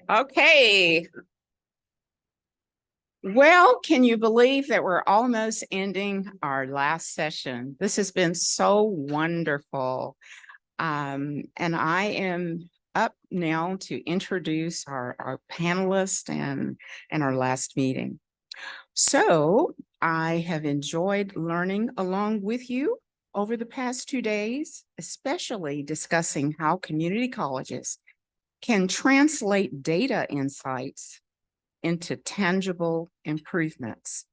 Okay. Well, can you believe that we're almost ending our last session? This has been so wonderful. And I am up now to introduce our panelists and our last meeting. So I have enjoyed learning along with you over the past 2 days, especially discussing how community colleges can translate data insights into tangible improvements.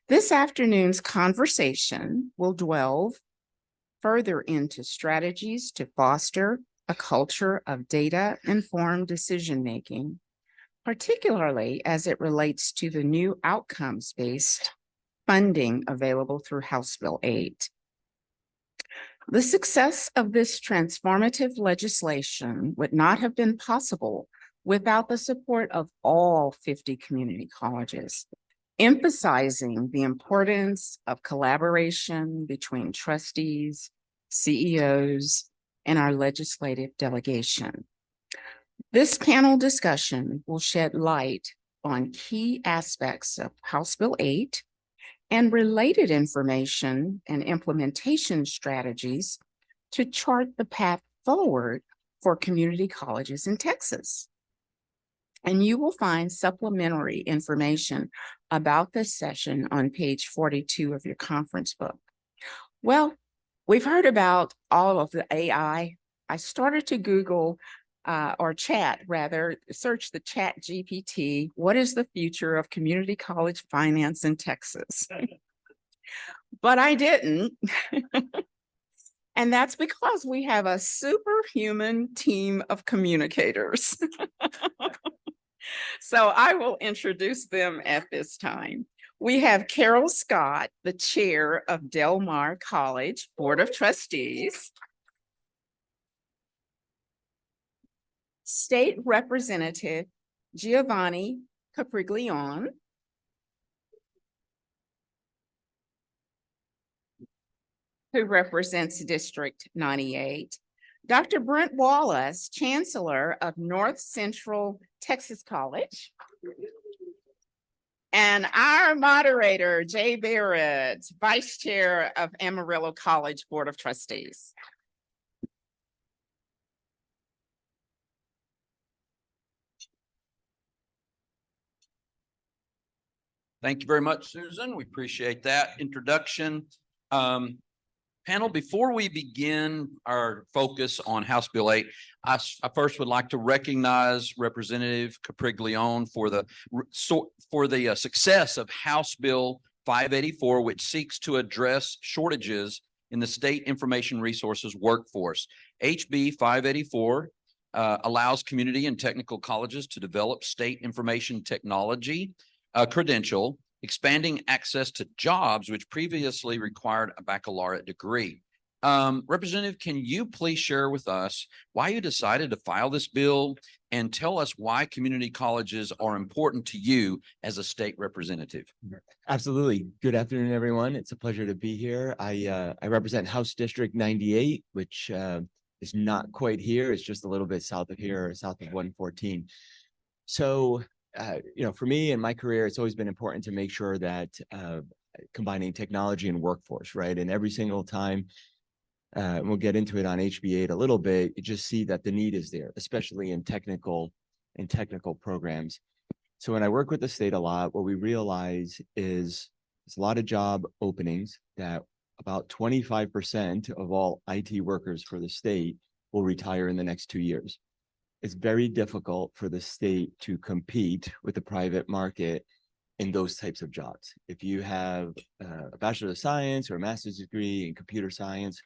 This afternoon's conversation will delve further into strategies to foster a culture of data-informed decision-making, particularly as it relates to the new outcomes-based funding available through House Bill 8. The success of this transformative legislation would not have been possible without the support of all 50 community colleges, emphasizing the importance of collaboration between trustees, CEOs, and our legislative delegation. This panel discussion will shed light on key aspects of House Bill 8 and related information and implementation strategies to chart the path forward for community colleges in Texas. And you will find supplementary information about this session on page 42 of your conference book. Well, we've heard about all of the AI. I started to Google or chat rather, search the chat GPT, what is the future of community college finance in Texas? But I didn't. And that's because we have a superhuman team of communicators. So I will introduce them at this time. We have Carol Scott, the chair of Del Mar College Board of Trustees. State Representative Giovanni Capriglione. Who represents District 98. Dr. Brent Wallace, Chancellor of North Central Texas College. And our moderator, Jay Barrett, Vice Chair of Amarillo College Board of Trustees. Thank you very much, Susan. We appreciate that introduction. Panel, before we begin our focus on House Bill 8, I first would like to recognize Representative Capriglione for the success of House Bill 584, which seeks to address shortages in the state information resources workforce. HB 584 allows community and technical colleges to develop state information technology credential, expanding access to jobs which previously required a baccalaureate degree. Representative, can you please share with us why you decided to file this bill and tell us why community colleges are important to you as a state representative? Absolutely. Good afternoon, everyone. It's a pleasure to be here. I represent House District 98, which is not quite here. It's just a little bit south of here, south of 114. So for me and my career, it's always been important to make sure that combining technology and workforce, right? And every single time, and we'll get into it on HB8 a little bit, you just see that the need is there, especially in technical programs. So when I work with the state a lot, what we realize is there's a lot of job openings that about 25% of all IT workers for the state will retire in the next 2 years. It's very difficult for the state to compete with the private market in those types of jobs. If you have a Bachelor of Science or a master's degree in computer science,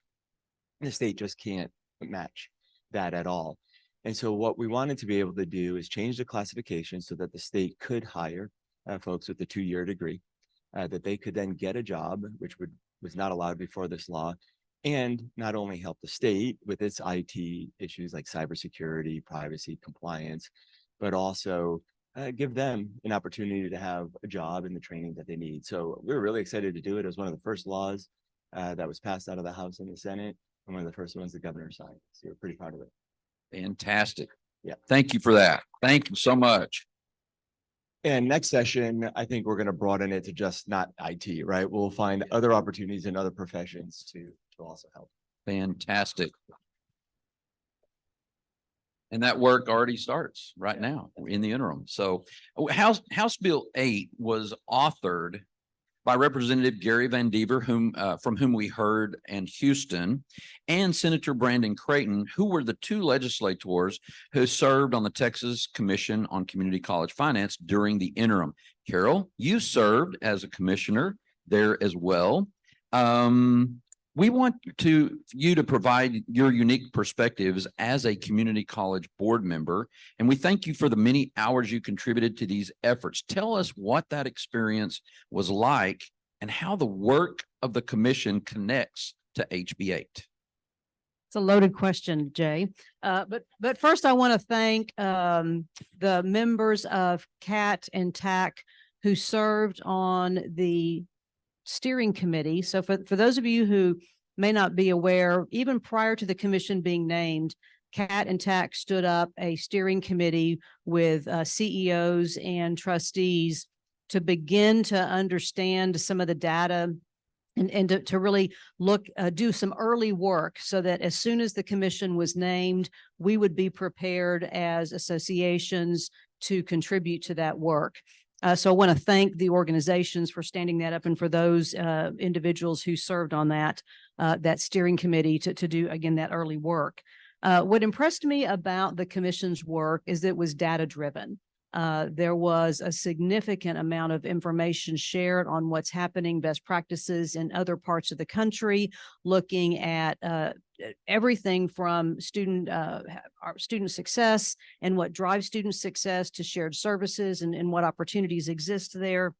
the state just can't match that at all. And so what we wanted to be able to do is change the classification so that the state could hire folks with a 2-year degree, that they could then get a job, which was not allowed before this law, and not only help the state with its IT issues like cybersecurity, privacy, compliance, but also give them an opportunity to have a job and the training that they need. So we're really excited to do it. It was one of the first laws that was passed out of the House and the Senate. I'm one of the first ones the governor signed, so we're pretty proud of it. Fantastic. Yeah. Thank you for that. Thank you so much. And next session, I think we're going to broaden it to just not IT, right? We'll find other opportunities in other professions to also help. Fantastic. And that work already starts right now in the interim. So House Bill 8 was authored by Representative Gary Van Dever, from whom we heard, and Houston, and Senator Brandon Creighton, who were the two legislators who served on the Texas Commission on Community College Finance during the interim. Carol, you served as a commissioner there as well. We want you to provide your unique perspectives as a community college board member, and we thank you for the many hours you contributed to these efforts. Tell us what that experience was like and how the work of the commission connects to HB 8. It's a loaded question, Jay. But first I want to thank the members of CATT and TAC who served on the steering committee. So for those of you who may not be aware, even prior to the commission being named, CATT and TAC stood up a steering committee with CEOs and trustees to begin to understand some of the data and to really do some early work so that as soon as the commission was named, we would be prepared as associations to contribute to that work. So I want to thank the organizations for standing that up and for those individuals who served on that steering committee to do, again, that early work. What impressed me about the commission's work is that it was data-driven. There was a significant amount of information shared on what's happening, best practices in other parts of the country, looking at everything from student success and what drives student success to shared services and what opportunities exist there.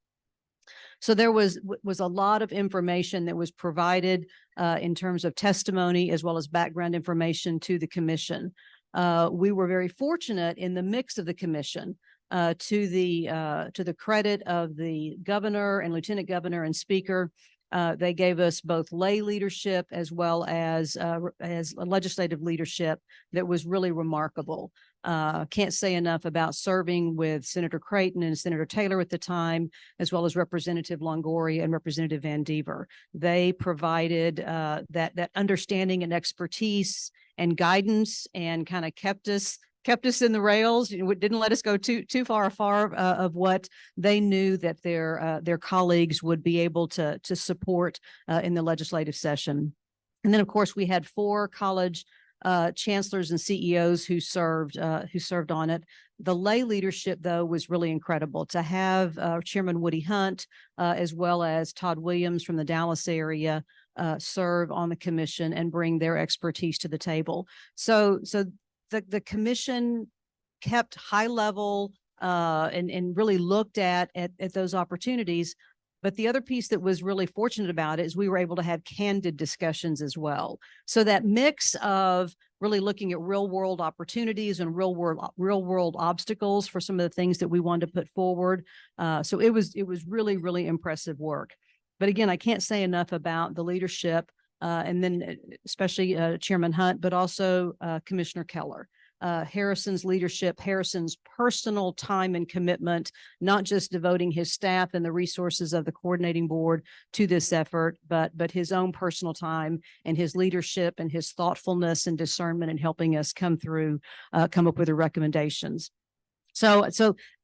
So there was a lot of information that was provided in terms of testimony as well as background information to the commission. We were very fortunate in the mix of the commission. To the credit of the governor and lieutenant governor and speaker, they gave us both lay leadership as well as legislative leadership that was really remarkable. Can't say enough about serving with Senator Creighton and Senator Taylor at the time, as well as Representative Longoria and Representative Van Dever. They provided that understanding and expertise and guidance and kind of kept us in the rails. Didn't let us go too far of what they knew that their colleagues would be able to support in the legislative session. And then, of course, we had 4 college chancellors and CEOs who served on it. The lay leadership, though, was really incredible to have Chairman Woody Hunt as well as Todd Williams from the Dallas area serve on the commission and bring their expertise to the table. So the commission kept high level and really looked at those opportunities. But the other piece that was really fortunate about it is we were able to have candid discussions as well. So that mix of really looking at real world opportunities and real world obstacles for some of the things that we wanted to put forward. So it was really, really impressive work. But again, I can't say enough about the leadership and then especially Chairman Hunt, but also Commissioner Keller. Harrison's leadership, Harrison's personal time and commitment, not just devoting his staff and the resources of the coordinating board to this effort, but his own personal time and his leadership and his thoughtfulness and discernment in helping us come up with the recommendations. So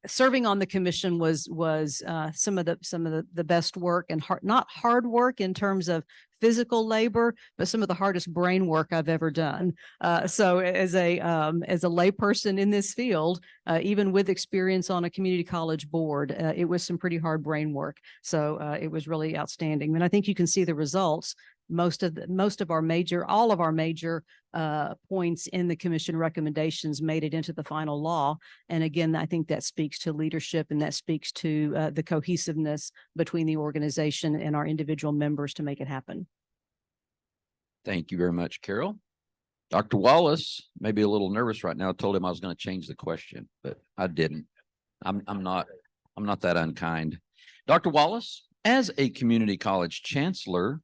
serving on the commission was some of the best work and not hard work in terms of physical labor, but some of the hardest brain work I've ever done. So as a layperson in this field, even with experience on a community college board, it was some pretty hard brain work. So it was really outstanding. And I think you can see the results. All of our major points in the commission recommendations made it into the final law. And again, I think that speaks to leadership and that speaks to the cohesiveness between the organization and our individual members to make it happen. Thank you very much, Carol. Dr. Wallace may be a little nervous right now. I told him I was going to change the question, but I didn't. I'm not that unkind. Dr. Wallace, as a community college chancellor,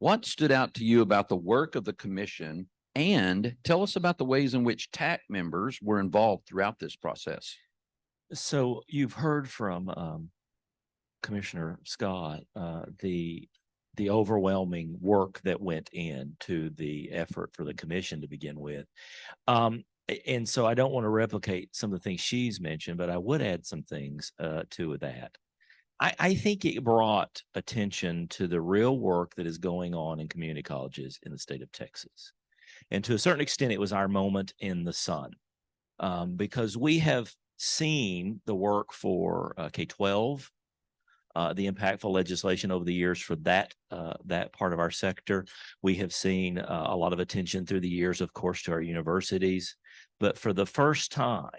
What stood out to you about the work of the commission? And tell us about the ways in which TAC members were involved throughout this process. So you've heard from Commissioner Scott, the overwhelming work that went into the effort for the commission to begin with. And so I don't want to replicate some of the things she's mentioned, but I would add some things to that. I think it brought attention to the real work that is going on in community colleges in the state of Texas. And to a certain extent, it was our moment in the sun, because we have seen the work for K-12, the impactful legislation over the years for that part of our sector. We have seen a lot of attention through the years, of course, to our universities. But for the first time,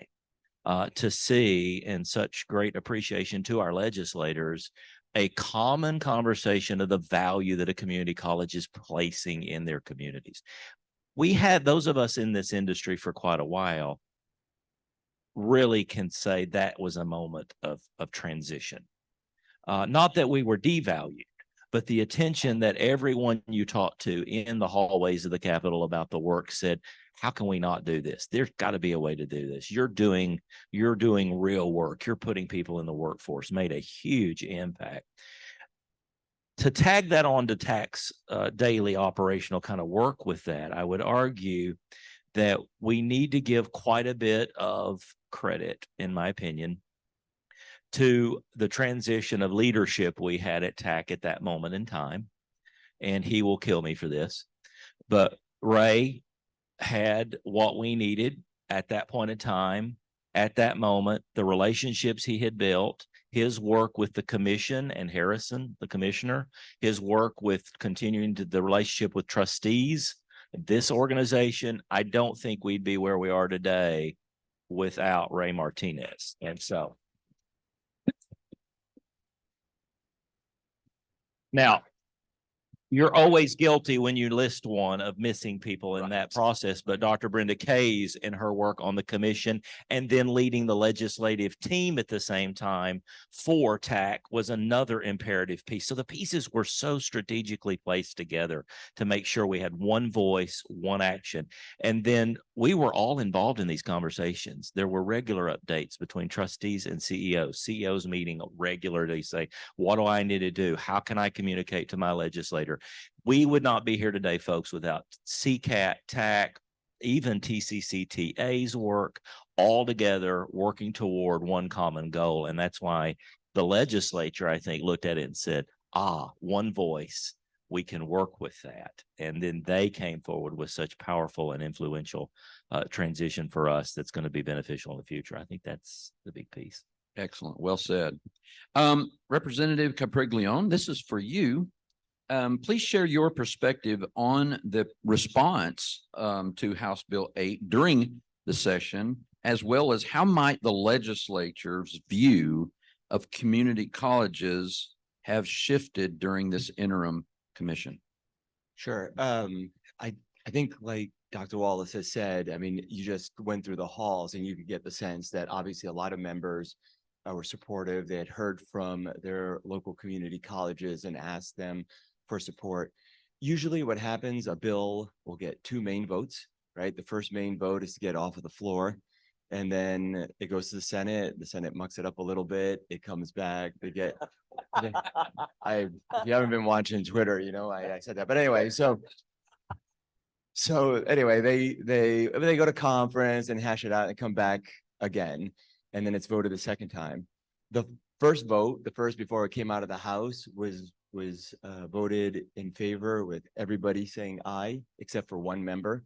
to see in such great appreciation to our legislators, a common conversation of the value that a community college is placing in their communities. We had those of us in this industry for quite a while really can say that was a moment of transition. Not that we were devalued, but the attention that everyone you talked to in the hallways of the Capitol about the work said, how can we not do this? There's got to be a way to do this. You're doing real work. You're putting people in the workforce, made a huge impact. To tag that on to TAC's daily operational kind of work with that, I would argue that we need to give quite a bit of credit, in my opinion, to the transition of leadership we had at TAC at that moment in time. And he will kill me for this, but Ray had what we needed at that point in time, at that moment, the relationships he had built, his work with the commission and Harrison, the commissioner, his work with continuing the relationship with trustees. This organization, I don't think we'd be where we are today without Ray Martinez. And so now, you're always guilty when you list one of missing people in that process, but Dr. Brenda Kays and her work on the commission and then leading the legislative team at the same time for TAC was another imperative piece. So the pieces were so strategically placed together to make sure we had one voice, one action. And then we were all involved in these conversations. There were regular updates between trustees and CEOs. CEOs meeting regularly, say, what do I need to do? How can I communicate to my legislator? We would not be here today, folks, without CCATT, TAC, even TCCTA's work, all together working toward one common goal. And that's why the legislature, I think, looked at it and said, one voice, we can work with that. And then they came forward with such powerful and influential transition for us that's going to be beneficial in the future. I think that's the big piece. Excellent. Well said. Representative Capriglione, this is for you. Please share your perspective on the response to House Bill 8 during the session, as well as how might the legislature's view of community colleges have shifted during this interim commission. Sure. I think like Dr. Wallace has said, I mean, you just went through the halls and you could get the sense that obviously a lot of members were supportive. They had heard from their local community colleges and asked them for support. Usually what happens, a bill will get two main votes, right? The first main vote is to get off of the floor, and then it goes to the Senate. The Senate mucks it up a little bit. It comes back. They get, if you haven't been watching Twitter, you know, I said that, but anyway, so anyway, they go to conference and hash it out and come back again, and then it's voted the second time. The first vote, the first before it came out of the House, was voted in favor with everybody saying aye, except for one member.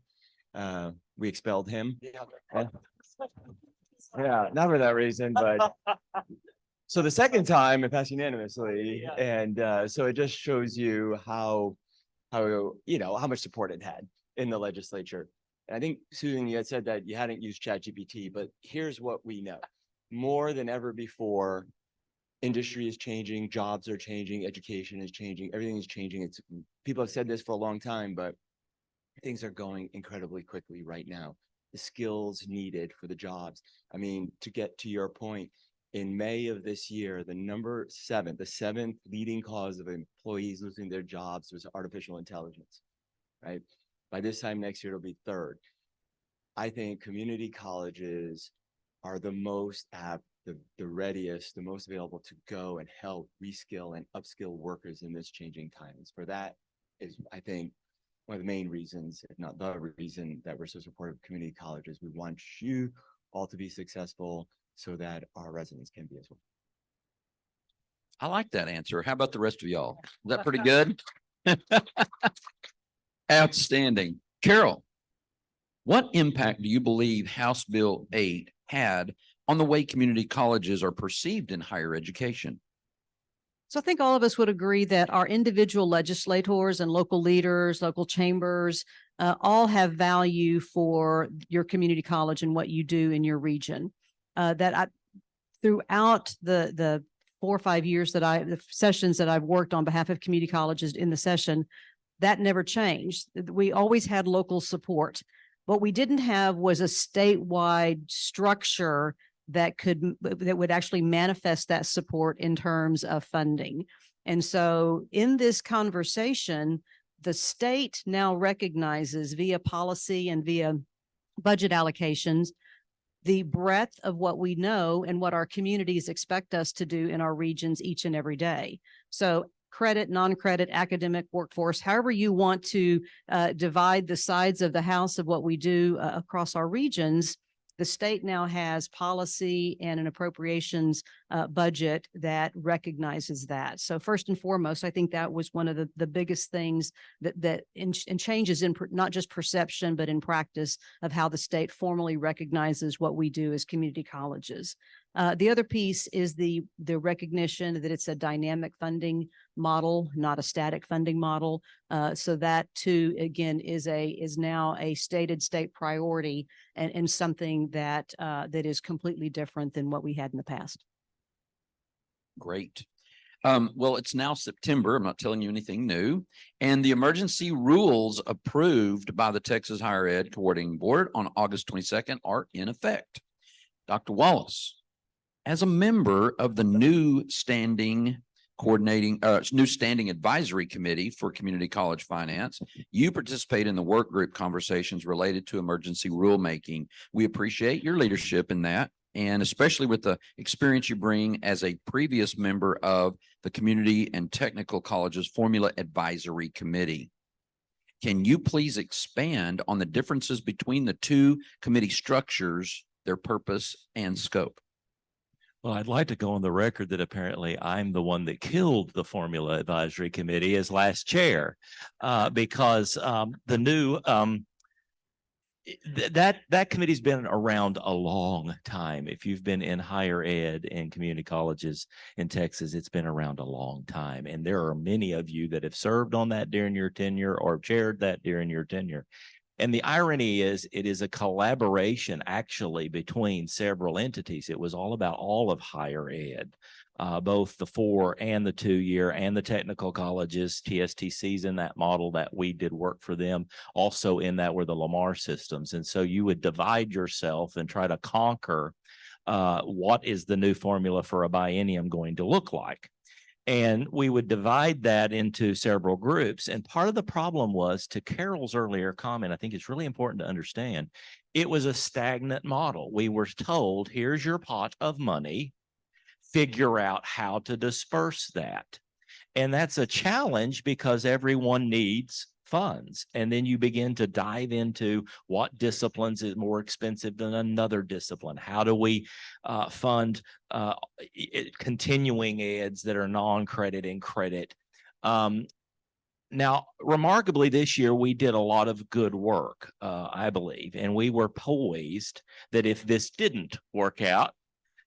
We expelled him. Yeah, not for that reason, but so the second time it passed unanimously, and so it just shows you how much support it had in the legislature. And I think, Susan, you had said that you hadn't used ChatGPT, but here's what we know. More than ever before, industry is changing, jobs are changing, education is changing, everything is changing. People have said this for a long time, but things are going incredibly quickly right now. The skills needed for the jobs. I mean, to get to your point, In May of this year, the seventh leading cause of employees losing their jobs was artificial intelligence, right? By this time next year, it'll be third. I think community colleges are the most apt, the readiest, the most available to go and help reskill and upskill workers in this changing times. For that is, I think, one of the main reasons, if not the reason, that we're so supportive of community colleges. We want you all to be successful so that our residents can be as well. I like that answer. How about the rest of y'all? Is that pretty good? Outstanding. Carol, what impact do you believe House Bill 8 had on the way community colleges are perceived in higher education? So I think all of us would agree that our individual legislators and local leaders, local chambers, all have value for your community college and what you do in your region. Throughout the 4 or 5 years the sessions that I've worked on behalf of community colleges in the session, that never changed. We always had local support. What we didn't have was a statewide structure that would actually manifest that support in terms of funding. And so in this conversation, the state now recognizes via policy and via budget allocations the breadth of what we know and what our communities expect us to do in our regions each and every day. So credit, non-credit, academic, workforce, however you want to divide the sides of the house of what we do across our regions, the state now has policy and an appropriations budget that recognizes that. So first and foremost, I think that was one of the biggest things that changes in not just perception, but in practice of how the state formally recognizes what we do as community colleges. The other piece is the recognition that it's a dynamic funding model, not a static funding model. So that too, again, is now a stated state priority and something that is completely different than what we had in the past. Great. Well, it's now September. I'm not telling you anything new. And the emergency rules approved by the Texas Higher Ed Coordinating Board on August 22nd are in effect. Dr. Wallace, as a member of the new standing advisory committee for community college finance, you participate in the work group conversations related to emergency rulemaking. We appreciate your leadership in that, and especially with the experience you bring as a previous member of the Community and Technical Colleges Formula Advisory Committee. Can you please expand on the differences between the two committee structures, their purpose and scope? Well, I'd like to go on the record that apparently I'm the one that killed the Formula Advisory Committee as last chair, because the new that committee's been around a long time. If you've been in higher ed and community colleges in Texas, it's been around a long time. And there are many of you that have served on that during your tenure or chaired that during your tenure. And the irony is it is a collaboration actually between several entities. It was all about all of higher ed, both the 4 and the 2 year and the technical colleges. TSTC's in that model that we did work for them. Also in that were the Lamar systems. And so you would divide yourself and try to conquer what is the new formula for a biennium going to look like. And we would divide that into several groups. And part of the problem was, to Carol's earlier comment, I think it's really important to understand, it was a stagnant model. We were told, here's your pot of money, figure out how to disperse that. And that's a challenge because everyone needs funds. And then you begin to dive into what disciplines is more expensive than another discipline. How do we fund continuing eds that are non-credit and credit? Now, remarkably, this year, we did a lot of good work, I believe, and we were poised that if this didn't work out,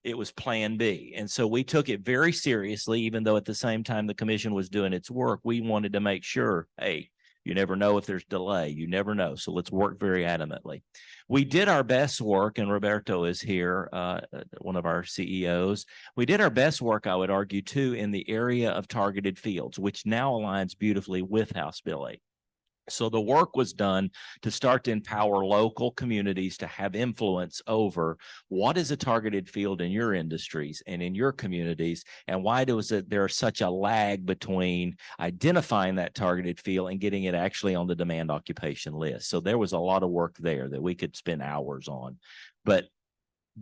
it was plan B. And so we took it very seriously, even though at the same time the commission was doing its work. We wanted to make sure, hey, you never know if there's delay. You never know. So let's work very adamantly. We did our best work, and Roberto is here, one of our CEOs. We did our best work, I would argue, too, in the area of targeted fields, which now aligns beautifully with House Bill 8. So the work was done to start to empower local communities to have influence over what is a targeted field in your industries and in your communities, and why there such a lag between identifying that targeted field and getting it actually on the demand occupation list. So there was a lot of work there that we could spend hours on, but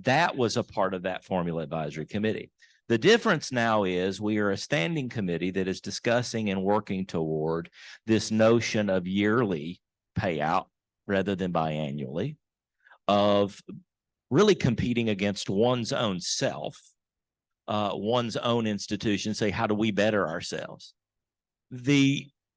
that was a part of that Formula Advisory Committee. The difference now is we are a standing committee that is discussing and working toward this notion of yearly payout rather than biannually, of really competing against one's own self, one's own institution, say, how do we better ourselves?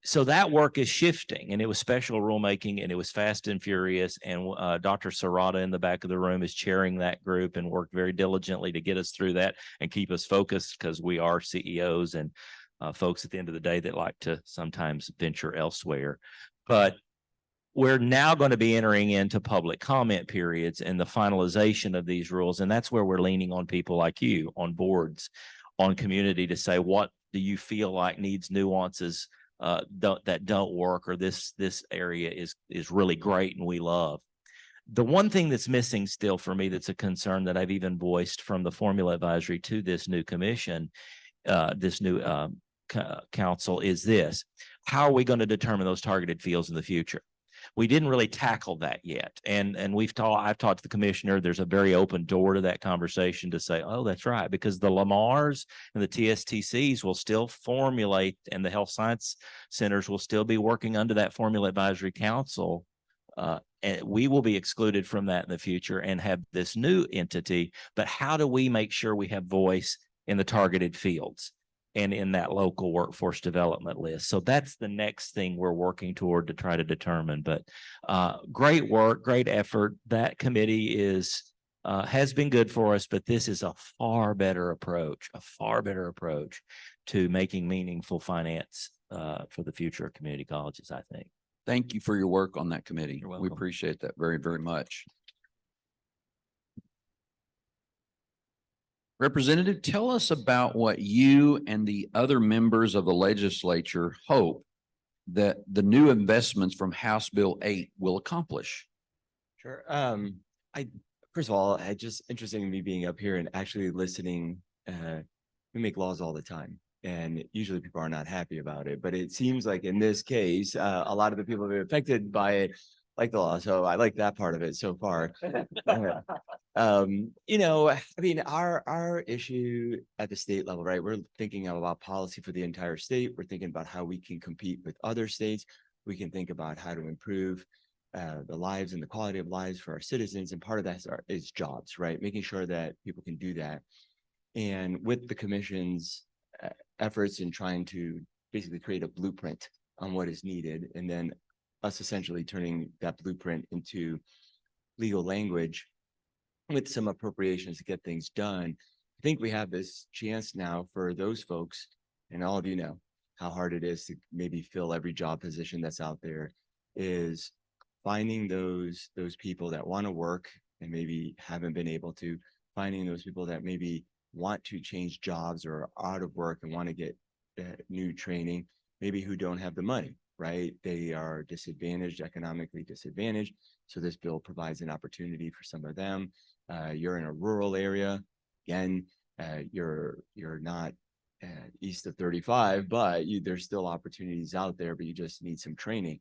So that work is shifting, and it was special rulemaking, and it was fast and furious. And Dr. Serrata in the back of the room is chairing that group and worked very diligently to get us through that and keep us focused, because we are CEOs and folks at the end of the day that like to sometimes venture elsewhere. But we're now going to be entering into public comment periods and the finalization of these rules. And that's where we're leaning on people like you, on boards, on community, to say, what do you feel like needs nuances that don't work, or this area is really great and we love. The one thing that's missing still for me, that's a concern that I've even voiced from the Formula Advisory to this new commission, this new council, is this: how are we going to determine those targeted fields in the future? We didn't really tackle that yet. And I've talked to the commissioner. There's a very open door to that conversation to say, oh, that's right, because the Lamars and the TSTCs will still formulate, and the health science centers will still be working under that Formula Advisory Council. And we will be excluded from that in the future and have this new entity. But how do we make sure we have voice in the targeted fields and in that local workforce development list? So that's the next thing we're working toward to try to determine. But great work, great effort. That committee has been good for us, but this is a far better approach to making meaningful finance for the future of community colleges, I think. Thank you for your work on that committee. You're We welcome. appreciate that very, very much. Representative, tell us about what you and the other members of the legislature hope that the new investments from House Bill 8 will accomplish. Sure. First of all, just interesting in me being up here and actually listening. We make laws all the time, and usually people are not happy about it. But it seems like in this case, a lot of the people who are affected by it like the law. So I like that part of it so far. I mean, our issue at the state level, right? We're thinking about policy for the entire state. We're thinking about how we can compete with other states. We can think about how to improve the lives and the quality of lives for our citizens. And part of that is jobs, right? Making sure that people can do that. And with the commission's efforts in trying to basically create a blueprint on what is needed, and then us essentially turning that blueprint into legal language with some appropriations to get things done, I think we have this chance now for those folks, and all of you know how hard it is to maybe fill every job position that's out there, is finding those people that want to work and maybe haven't been able to, finding those people that maybe want to change jobs or are out of work and want to get new training, maybe who don't have the money, right? They are disadvantaged, economically disadvantaged. So this bill provides an opportunity for some of them. You're in a rural area. Again, you're not east of 35, but there's still opportunities out there, but you just need some training.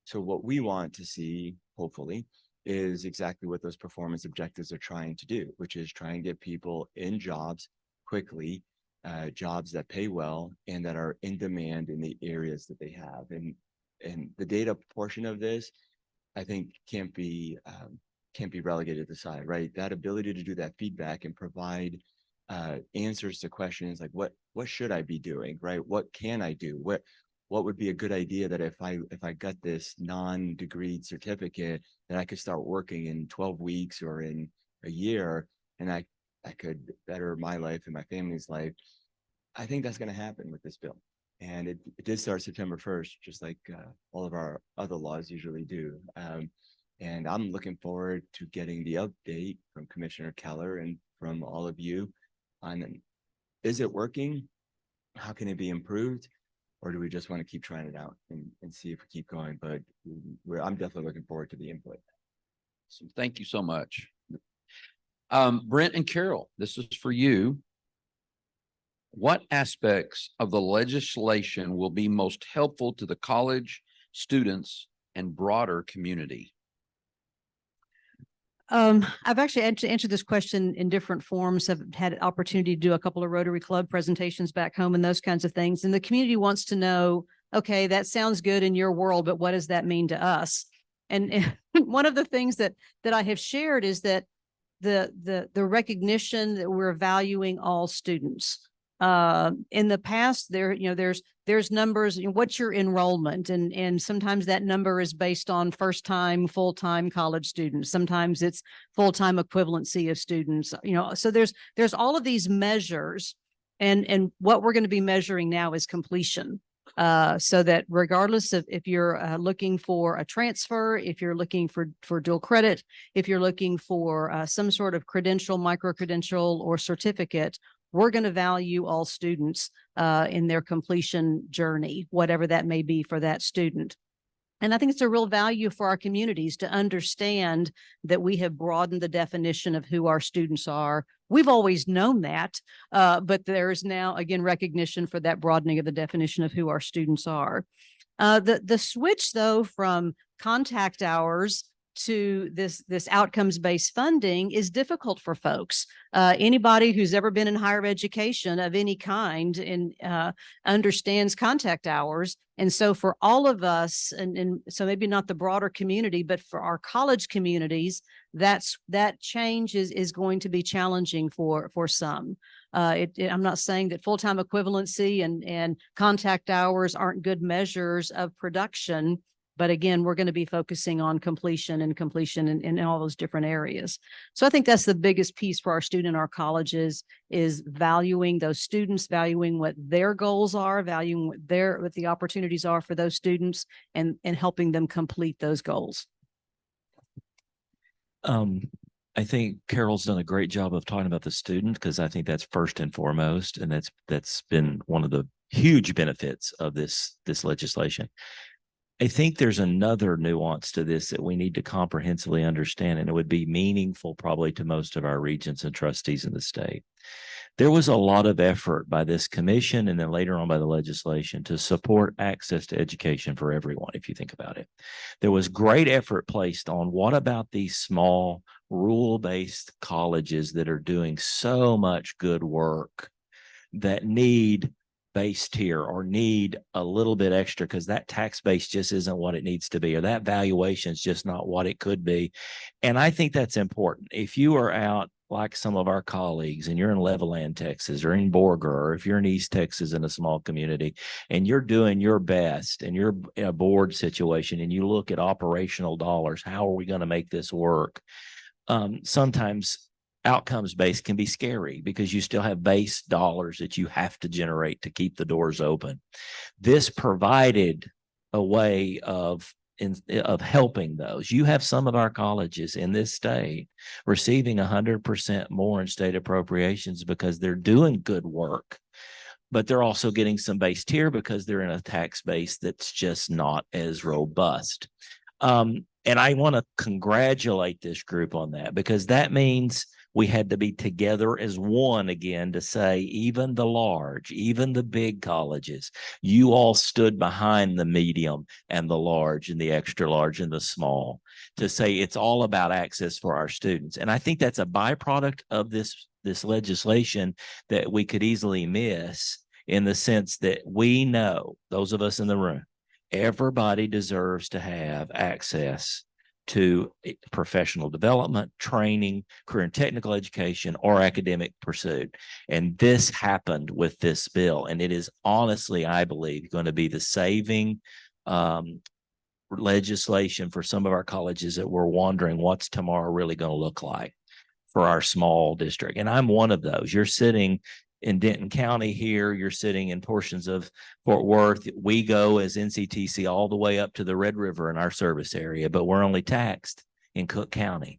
So what we want to see, hopefully, is exactly what those performance objectives are trying to do, which is try and get people in jobs quickly, jobs that pay well and that are in demand in the areas that they have. And the data portion of this, I think, can't be relegated to the side, right? That ability to do that feedback and provide answers to questions like what should I be doing, right? What can I do? What would be a good idea that if I got this non-degreed certificate, that I could start working in 12 weeks or in a year, and I could better my life and my family's life. I think that's going to happen with this bill. And it did start September 1st, just like all of our other laws usually do. And I'm looking forward to getting the update from Commissioner Keller and from all of you on, is it working? How can it be improved? Or do we just want to keep trying it out and see if we keep going? But I'm definitely looking forward to the input. So thank you so much. Brent and Carol, this is for you. What aspects of the legislation will be most helpful to the college students and broader community? I've actually answered this question in different forms. I've had opportunity to do a couple of Rotary Club presentations back home and those kinds of things. And the community wants to know, okay, that sounds good in your world, but what does that mean to us? And one of the things that I have shared is that the recognition that we're valuing all students. In the past, there's numbers, what's your enrollment? And sometimes that number is based on first-time, full-time college students. Sometimes it's full-time equivalency of students, so there's all of these measures, and what we're going to be measuring now is completion. So that regardless of if you're looking for a transfer, if you're looking for dual credit, if you're looking for some sort of credential, micro-credential, or certificate, we're going to value all students in their completion journey, whatever that may be for that student. And I think it's a real value for our communities to understand that we have broadened the definition of who our students are. We've always known that, but there is now, again, recognition for that broadening of the definition of who our students are. The switch, though, from contact hours to this outcomes-based funding is difficult for folks. Anybody who's ever been in higher education of any kind and understands contact hours. And so for all of us, and so maybe not the broader community, but for our college communities, that change is going to be challenging for some. I'm not saying that full-time equivalency and contact hours aren't good measures of production, but again, we're going to be focusing on completion in all those different areas. So I think that's the biggest piece for our student in our colleges is valuing those students, valuing what their goals are, valuing what the opportunities are for those students, and helping them complete those goals. I think Carol's done a great job of talking about the student, because I think that's first and foremost, and that's been one of the huge benefits of this legislation. I think there's another nuance to this that we need to comprehensively understand, and it would be meaningful probably to most of our regents and trustees in the state. There was a lot of effort by this commission and then later on by the legislation to support access to education for everyone, if you think about it. There was great effort placed on what about these small rule-based colleges that are doing so much good work that need base tier or need a little bit extra because that tax base just isn't what it needs to be, or that valuation is just not what it could be. And I think that's important. If you are out like some of our colleagues and you're in Levelland, Texas, or in Borger, or if you're in East Texas in a small community and you're doing your best and you're in a board situation and you look at operational dollars, how are we going to make this work? Sometimes outcomes-based can be scary because you still have base dollars that you have to generate to keep the doors open. This provided a way of helping those. You have some of our colleges in this state receiving 100% more in state appropriations because they're doing good work, but they're also getting some base tier because they're in a tax base that's just not as robust. And I want to congratulate this group on that, because that means we had to be together as one again to say, even the large, even the big colleges, you all stood behind the medium and the large and the extra large and the small to say it's all about access for our students. And I think that's a byproduct of this legislation that we could easily miss, in the sense that we know, those of us in the room, everybody deserves to have access to professional development, training, career and technical education, or academic pursuit. And this happened with this bill. And it is honestly, I believe, going to be the saving legislation for some of our colleges that we're wondering what's tomorrow really going to look like for our small district. And I'm one of those. You're sitting in Denton County here, you're sitting in portions of Fort Worth. We go as NCTC all the way up to the Red River in our service area, but we're only taxed in Cook County.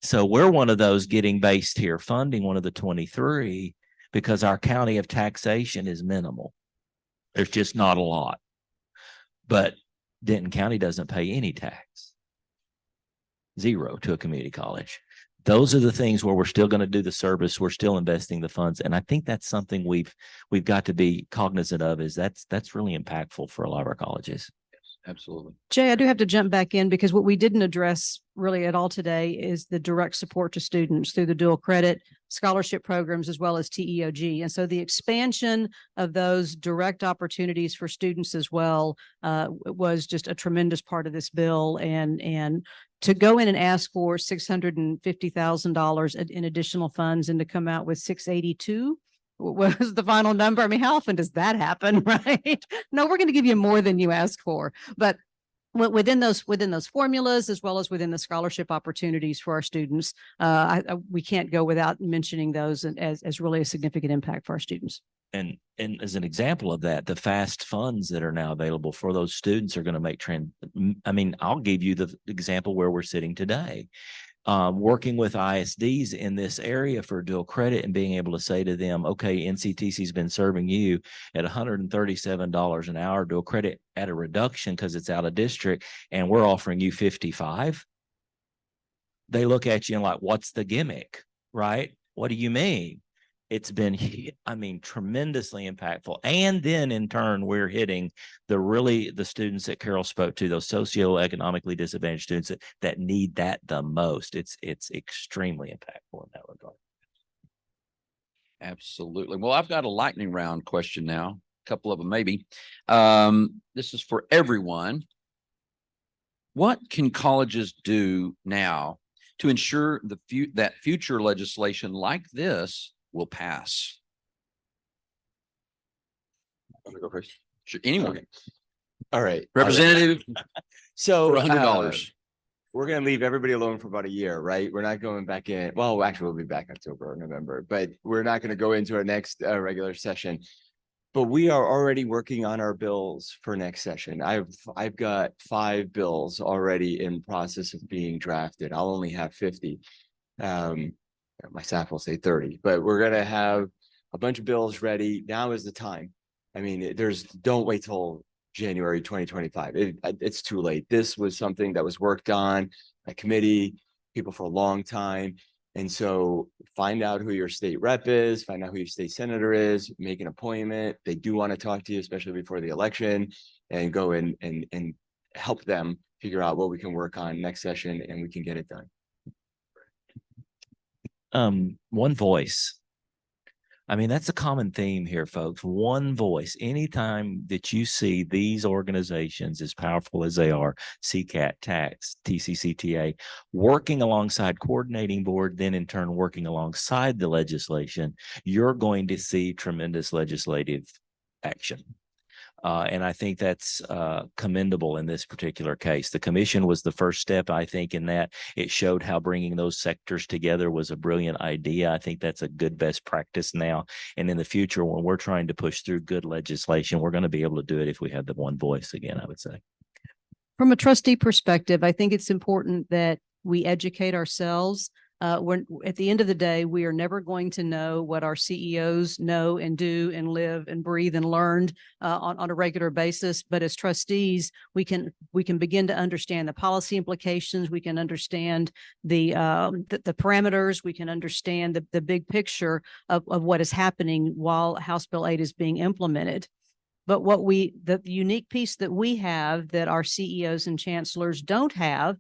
So we're one of those getting based here funding, one of the 23, because our county of taxation is minimal. There's just not a lot. But Denton County doesn't pay any tax. Zero to a community college. Those are the things where we're still going to do the service. We're still investing the funds. And I think that's something we've got to be cognizant of, is that's really impactful for a lot of our colleges. Absolutely. Jay, I do have to jump back in because what we didn't address really at all today is the direct support to students through the dual credit scholarship programs as well as TEOG. And so the expansion of those direct opportunities for students as well was just a tremendous part of this bill. And to go in and ask for $650,000 in additional funds and to come out with 682 was the final number. I mean, how often does that happen, right? No, we're going to give you more than you asked for, but within those formulas, as well as within the scholarship opportunities for our students, we can't go without mentioning those as really a significant impact for our students. And as an example of that, the FAST funds that are now available for those students are going to make I mean, I'll give you the example where we're sitting today. Working with ISDs in this area for dual credit and being able to say to them, okay, NCTC's been serving you at $137 an hour dual credit at a reduction because it's out of district, and we're offering you 55. They look at you and like, what's the gimmick, right? What do you mean? It's been, I mean, tremendously impactful. And then in turn, we're hitting the students that Carol spoke to, those socioeconomically disadvantaged students that need that the most. It's extremely impactful in that regard. Absolutely. Well, I've got a lightning round question now, a couple of them maybe. This is for everyone. What can colleges do now to ensure that future legislation like this will pass? I'm gonna go first. Sure, anyone. Okay. All right. Representative So for $100. We're going to leave everybody alone for about a year, right? We're not going back in. Well, actually, we'll be back October or November, but we're not going to go into our next regular session. But we are already working on our bills for next session. I've got 5 bills already in process of being drafted. I'll only have 50. My staff will say 30, but we're going to have a bunch of bills ready. Now is the time. I mean, don't wait till January 2025. It's too late. This was something that was worked on by committee, people for a long time. And so find out who your state rep is, find out who your state senator is, make an appointment. They do want to talk to you, especially before the election, and go in and help them figure out what we can work on next session, and we can get it done. One voice. I mean, that's a common theme here, folks. One voice. Anytime that you see these organizations, as powerful as they are, CCATT, TAX, TCCTA, working alongside coordinating board, then in turn working alongside the legislation, you're going to see tremendous legislative action. And I think that's commendable in this particular case. The commission was the first step, I think, in that. It showed how bringing those sectors together was a brilliant idea. I think that's a good best practice now. And in the future, when we're trying to push through good legislation, we're going to be able to do it if we have the one voice again, I would say. From a trustee perspective, I think it's important that we educate ourselves. At the end of the day, we are never going to know what our CEOs know and do and live and breathe and learned on a regular basis. But as trustees, we can begin to understand the policy implications. We can understand the parameters. We can understand the big picture of what is happening while House Bill 8 is being implemented. But the unique piece that we have that our CEOs and chancellors don't have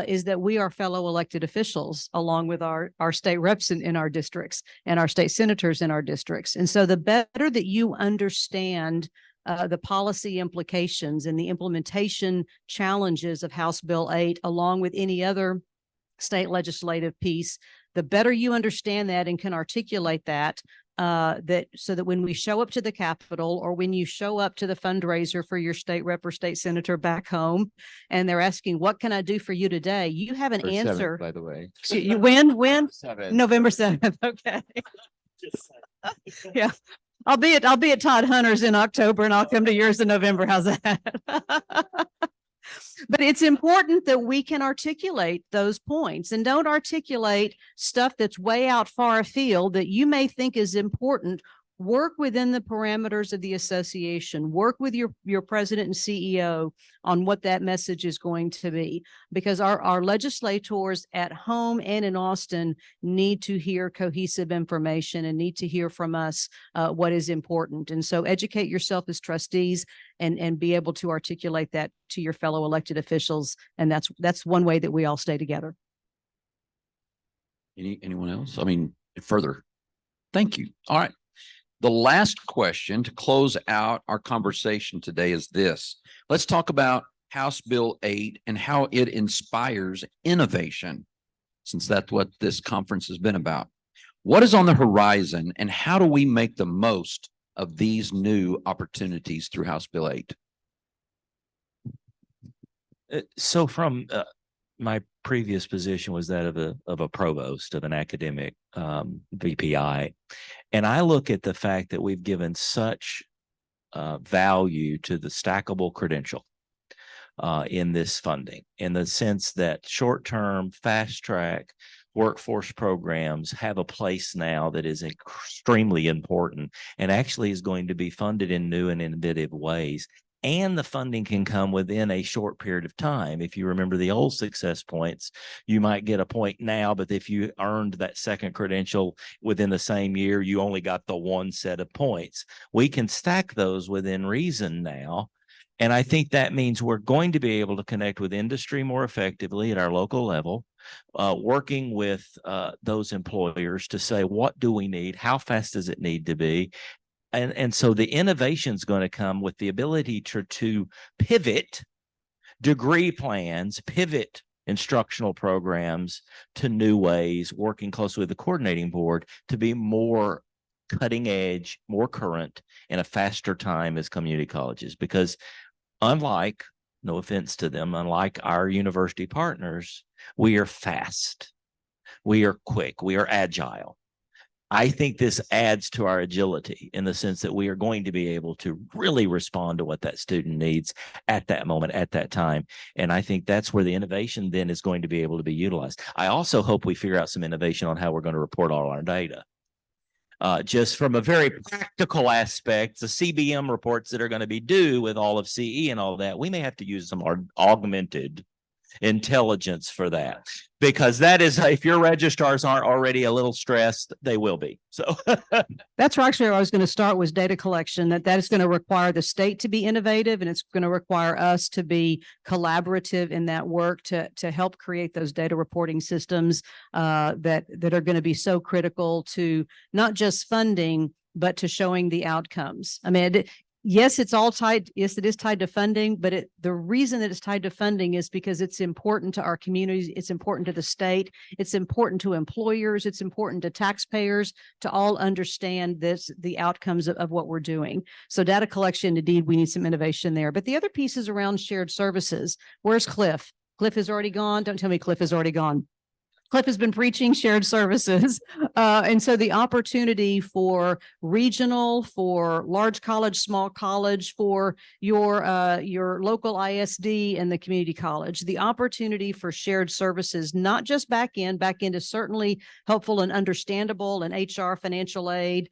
is that we are fellow elected officials along with our state reps in our districts and our state senators in our districts. And so the better that you understand the policy implications and the implementation challenges of House Bill 8, along with any other state legislative piece, the better you understand that and can articulate that, so that when we show up to the Capitol or when you show up to the fundraiser for your state rep or state senator back home and they're asking, what can I do for you today? You have an answer. 7th, by the way. You when? 7th. November 7th. Okay. Yeah. I'll be at Todd Hunter's in October and I'll come to yours in November. How's that? But it's important that we can articulate those points and don't articulate stuff that's way out far afield that you may think is important work within the parameters of the association, work with your president and CEO on what that message is going to be, because our legislators at home and in Austin need to hear cohesive information and need to hear from us what is important. And so educate yourself as trustees and be able to articulate that to your fellow elected officials. And that's one way that we all stay together. Anyone else? I mean, further. Thank you. All right. The last question to close out our conversation today is this. Let's talk about House Bill 8 and how it inspires innovation, since that's what this conference has been about. What is on the horizon and how do we make the most of these new opportunities through House Bill 8? So from my previous position was that of a provost of an academic VPI. And I look at the fact that we've given such value to the stackable credential in this funding, in the sense that short-term, fast-track workforce programs have a place now that is extremely important and actually is going to be funded in new and innovative ways. And the funding can come within a short period of time. If you remember the old success points, you might get a point now, but if you earned that second credential within the same year, you only got the one set of points. We can stack those within reason now. And I think that means we're going to be able to connect with industry more effectively at our local level, working with those employers to say, what do we need? How fast does it need to be? And so the innovation is going to come with the ability to pivot degree plans, pivot instructional programs to new ways, working closely with the coordinating board to be more cutting edge, more current, in a faster time as community colleges. Because unlike, no offense to them, unlike our university partners, we are fast, we are quick, we are agile. I think this adds to our agility in the sense that we are going to be able to really respond to what that student needs at that moment, at that time. And I think that's where the innovation then is going to be able to be utilized. I also hope we figure out some innovation on how we're going to report all our data. Just from a very practical aspect, the CBM reports that are going to be due with all of CE and all that, we may have to use some augmented intelligence for that, because that is, if your registrars aren't already a little stressed, they will be. So that's where actually I was going to start, was data collection. That is going to require the state to be innovative, and it's going to require us to be collaborative in that work to help create those data reporting systems that are going to be so critical to not just funding, but to showing the outcomes. I mean, yes, it's all tied. Yes, it is tied to funding, but the reason that it's tied to funding is because it's important to our communities. It's important to the state. It's important to employers. It's important to taxpayers to all understand the outcomes of what we're doing. So data collection, indeed, we need some innovation there. But the other piece is around shared services. Where's Cliff? Cliff is already gone. Don't tell me Cliff is already gone. Cliff has been preaching shared services. And so the opportunity for regional, for large college, small college, for your local ISD and the community college, the opportunity for shared services, not just back end is certainly helpful and understandable, and HR, financial aid,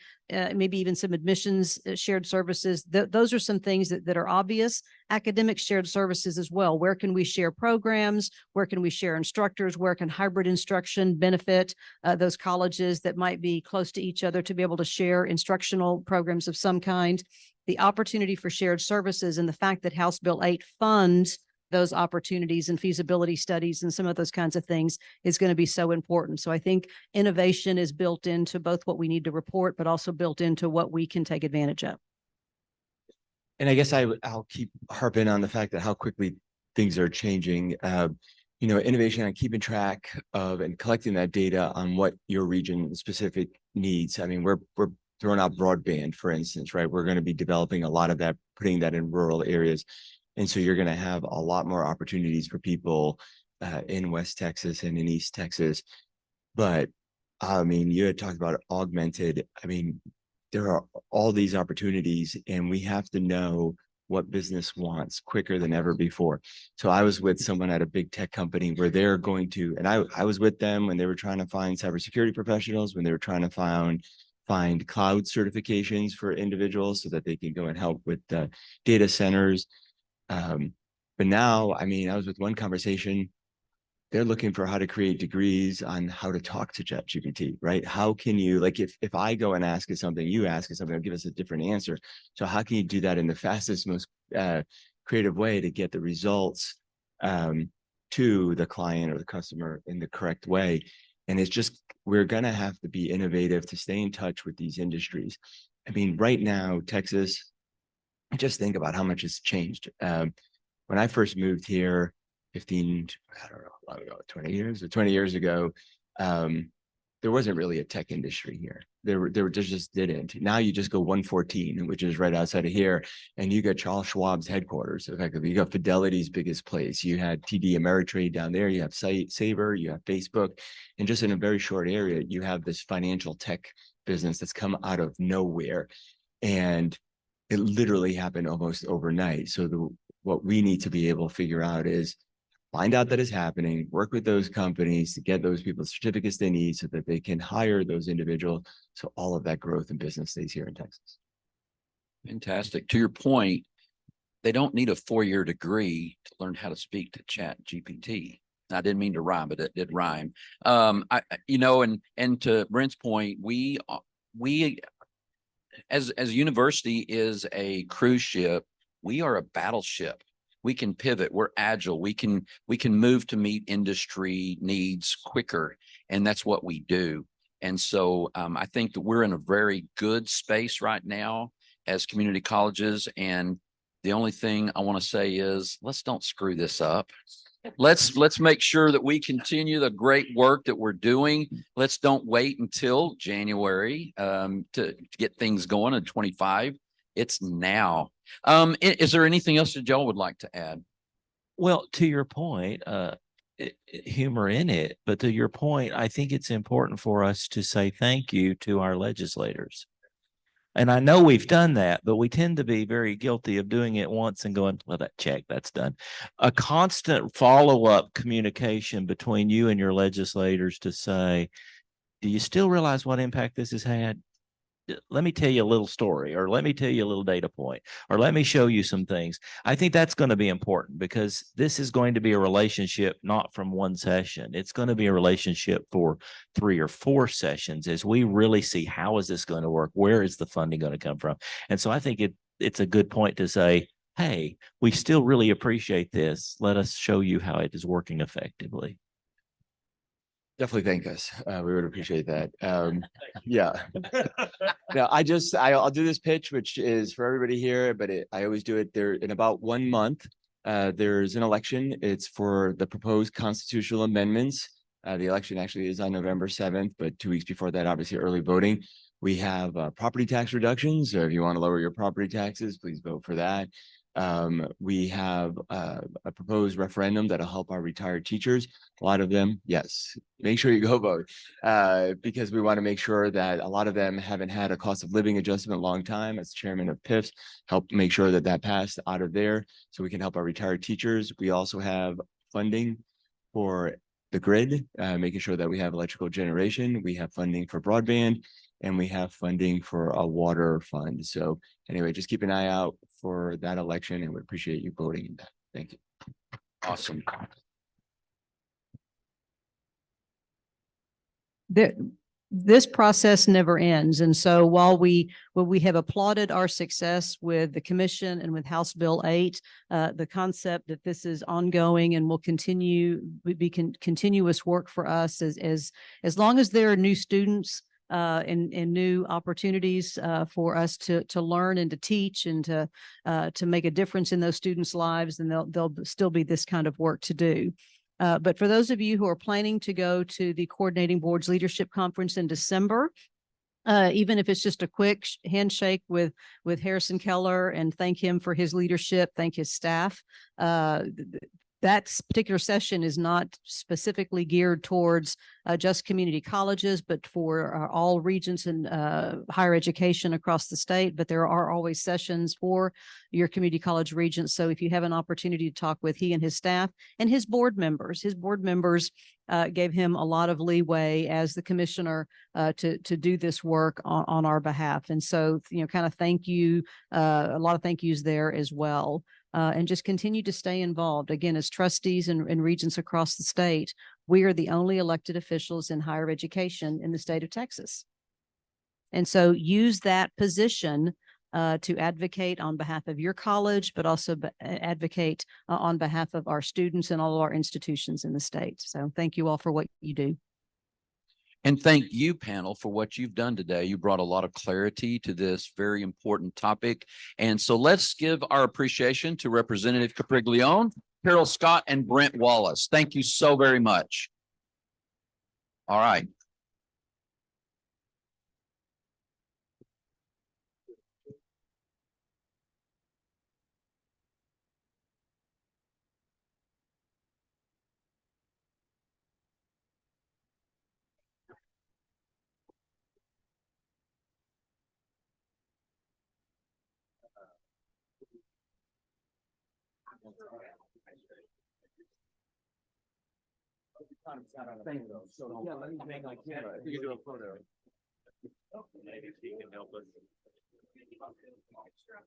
maybe even some admissions shared services. Those are some things that are obvious. Academic shared services as well. Where can we share programs? Where can we share instructors? Where can hybrid instruction benefit those colleges that might be close to each other to be able to share instructional programs of some kind? The opportunity for shared services and the fact that House Bill 8 funds those opportunities and feasibility studies and some of those kinds of things is going to be so important. So I think innovation is built into both what we need to report, but also built into what we can take advantage of. And I guess I'll keep harping on the fact that how quickly things are changing. Innovation on keeping track of and collecting that data on what your region specific needs. I mean, we're throwing out broadband, for instance, right? We're going to be developing a lot of that, putting that in rural areas. And so you're going to have a lot more opportunities for people in West Texas and in East Texas. But I mean, you had talked about augmented. I mean, there are all these opportunities, and we have to know what business wants quicker than ever before. So I was with someone at a big tech company where they're going to, and I was with them when they were trying to find cybersecurity professionals, when they were trying to find find cloud certifications for individuals so that they can go and help with data centers. But now, I mean, I was with one conversation, they're looking for how to create degrees on how to talk to ChatGPT, right? How can you, like, if I go and ask it something, you ask it something, it'll give us a different answer. So how can you do that in the fastest, most creative way to get the results to the client or the customer in the correct way? And it's just, we're going to have to be innovative to stay in touch with these industries. I mean, right now, Texas, just think about how much has changed. When I first moved here, 15, I don't know, 20 years ago, there wasn't really a tech industry here. There just didn't. Now you just go 114, which is right outside of here, and you got Charles Schwab's headquarters. Effectively, you got Fidelity's biggest place. You had TD Ameritrade down there. You have Sabre. You have Facebook, and just in a very short area, you have this financial tech business that's come out of nowhere, and it literally happened almost overnight. So what we need to be able to figure out is find out that is happening, work with those companies to get those people the certificates they need so that they can hire those individuals. So all of that growth in business stays here in Texas. Fantastic. To your point, they don't need a 4-year degree to learn how to speak to ChatGPT. I didn't mean to rhyme, but it did rhyme. And to Brent's point, we as a university is a cruise ship. We are a battleship. We can pivot. We're agile. We can move to meet industry needs quicker. And that's what we do. And so I think that we're in a very good space right now as community colleges. And the only thing I want to say is let's don't screw this up. Let's make sure that we continue the great work that we're doing. Let's don't wait until January to get things going in 25. It's now. Is there anything else that y'all would like to add? Well, to your point, humor in it, but to your point, I think it's important for us to say thank you to our legislators. And I know we've done that, but we tend to be very guilty of doing it once and going, well, that's done. A constant follow-up communication between you and your legislators to say, do you still realize what impact this has had? Let me tell you a little story, or let me tell you a little data point, or let me show you some things. I think that's going to be important because this is going to be a relationship, not from one session. It's going to be a relationship for 3 or 4 sessions as we really see how is this going to work? Where is the funding going to come from? And so I think it's a good point to say, hey, we still really appreciate this. Let us show you how it is working effectively. Definitely thank us. We would appreciate that. Yeah. No, I'll do this pitch, which is for everybody here, but I always do it there in about 1 month. There's an election. It's for the proposed constitutional amendments. The election actually is on November 7th, but 2 weeks before that, obviously early voting. We have property tax reductions. So if you want to lower your property taxes, please vote for that. We have a proposed referendum that'll help our retired teachers. A lot of them, yes, make sure you go vote because we want to make sure that a lot of them haven't had a cost of living adjustment a long time. As chairman of PIFs, help make sure that passed out of there so we can help our retired teachers. We also have funding for the grid, making sure that we have electrical generation. We have funding for broadband, and we have funding for a water fund. So anyway, just keep an eye out for that election, and we appreciate you voting in that. Thank you. Awesome. This process never ends. And so while we have applauded our success with the commission and with House Bill 8, the concept that this is ongoing and will be continuous work for us as long as there are new students and new opportunities for us to learn and to teach and to make a difference in those students' lives, then there'll still be this kind of work to do. But for those of you who are planning to go to the Coordinating Board's Leadership Conference in December, even if it's just a quick handshake with Harrison Keller and thank him for his leadership, thank his staff, that particular session is not specifically geared towards just community colleges, but for all regions and higher education across the state. But there are always sessions for your community college regents. So if you have an opportunity to talk with he and his staff and his board members gave him a lot of leeway as the commissioner to do this work on our behalf. And so, kind of thank you, a lot of thank yous there as well. And just continue to stay involved. Again, as trustees and regents across the state, we are the only elected officials in higher education in the state of Texas. And so use that position to advocate on behalf of your college, but also advocate on behalf of our students and all of our institutions in the state. So thank you all for what you do. And thank you, panel, for what you've done today. You brought a lot of clarity to this very important topic. And so let's give our appreciation to Representative Capriglione, Carol Scott, and Brent Wallace. Thank you so very much. All right. Yeah, let me make like, you can do a photo. Maybe he can help us.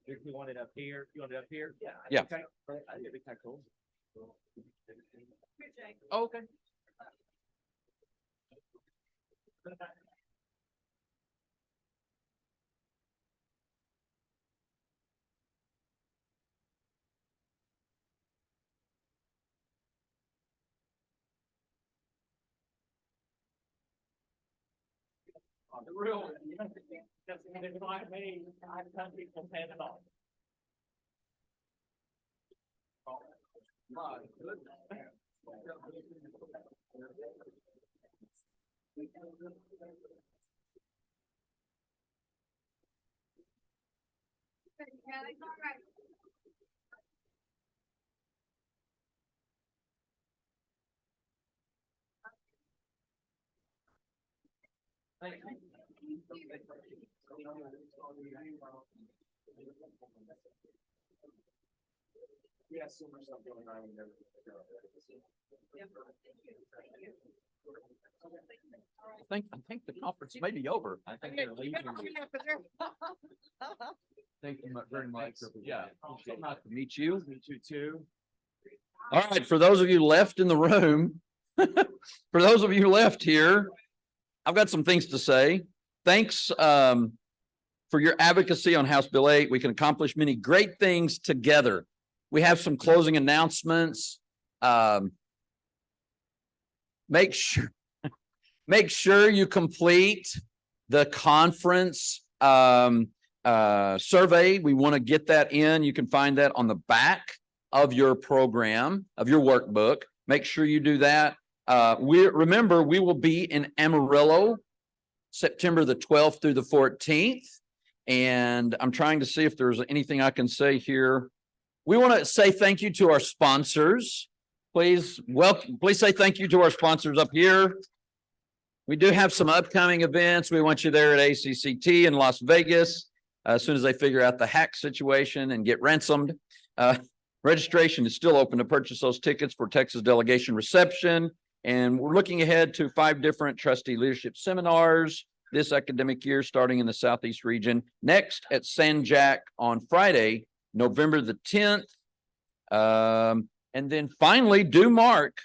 If you want it up here, you want it up here? Yeah. Okay. I think that's cool. Okay. The real, just like me, I've done people stand it off. Yeah, so much stuff going on. I think the conference may be over. I think they're leaving. Thank you very much. Yeah. So nice to meet you. Meet you too. All right, for those of you left in the room, for those of you left here, I've got some things to say. Thanks for your advocacy on House Bill 8. We can accomplish many great things together. We have some closing announcements. Make sure you complete the conference survey. We want to get that in. You can find that on the back of your program, of your workbook. Make sure you do that. Remember, we will be in Amarillo, September the 12th through the 14th. And I'm trying to see if there's anything I can say here. We want to say thank you to our sponsors. Please say thank you to our sponsors up here. We do have some upcoming events. We want you there at ACCT in Las Vegas as soon as they figure out the hack situation and get ransomed. Registration is still open to purchase those tickets for Texas delegation reception. And we're looking ahead to 5 different trustee leadership seminars this academic year, starting in the Southeast region. Next at San Jack on Friday, November the 10th. And then finally, do mark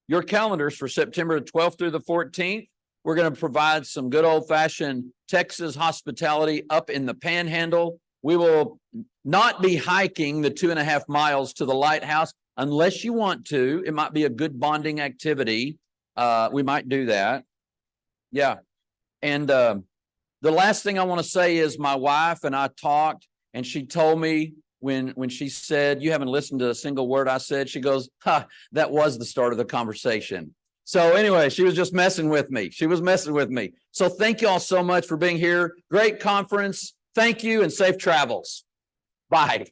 your calendars for September 12th through the 14th. We're going to provide some good old-fashioned Texas hospitality up in the Panhandle. We will not be hiking the 2.5 miles to the lighthouse unless you want to. It might be a good bonding activity. We might do that. Yeah. And the last thing I want to say is my wife and I talked, and she told me when she said, "You haven't listened to a single word I said," she goes, "Ha, that was the start of the conversation." So anyway, she was just messing with me. She was messing with me. So thank you all so much for being here. Great conference. Thank you and safe travels. Bye.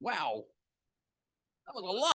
Wow. That was a lot.